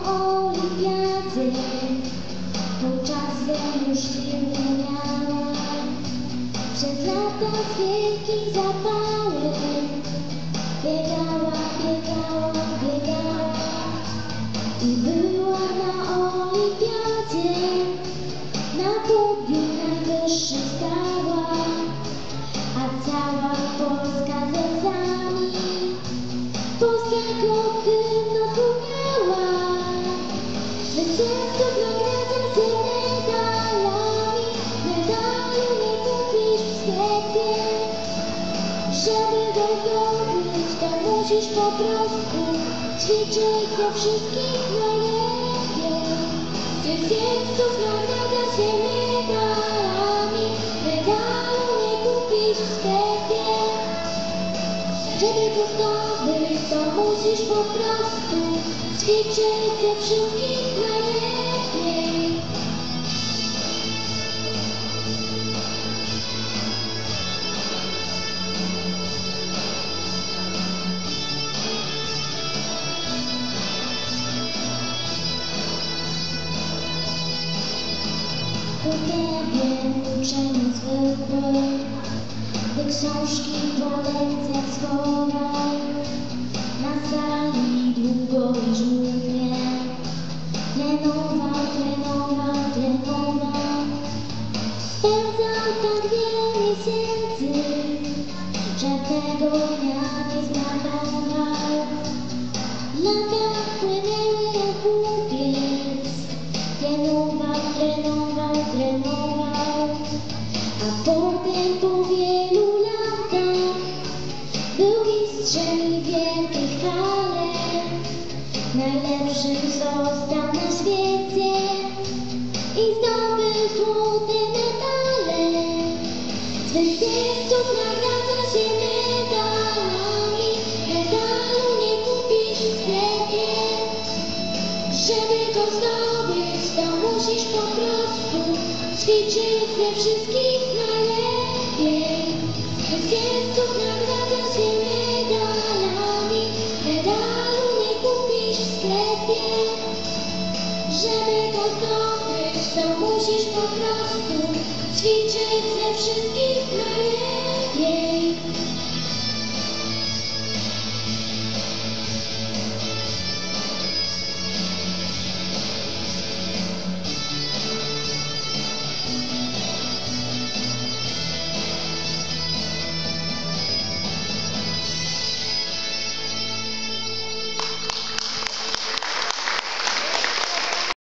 o olimpiadzie, to czasem już sił nie miała. Przez lata z wielkim zapałem biegała, biegała, biegała i była na olimpiadzie, na podium najwyższym stała, a cała Polska z nami polskiego hymnu słuchała. Zwycięzców nagradza się medalami, medalu nie kupisz w sklepie. Żeby go zdobyć, to musisz po prostu ćwiczyć ze wszystkich najlepiej. Zwycięzców nagradza się medalami, medalu nie kupisz w sklepie. Żeby go zdobyć, to musisz po prostu ćwiczyć ze wszystkich najlepiej. Uwielbiam uczenie zwykłe, gdy książki po lekcjach schował, na sali długo i żmudnie trenował, trenował, trenował. Spędzał tak wiele miesięcy, żadnego dnia nie zmarnował. Lata płynęły jak łupiec, trenował, trenował, trenował, a potem po wielu latach był mistrzem i wielkiej chwale. Najlepszym został na świecie i zdobył złote medale. Zwycięzców nagradza się medalami, medalu nie kupisz w sklepie. Żeby go zdobyć, to musisz po prostu ćwiczyć ze wszystkich najlepiej. Zwycięzców nagradza się medalami, medalu nie kupisz w sklepie. Żeby go zdobyć, to musisz po prostu ćwiczyć ze wszystkich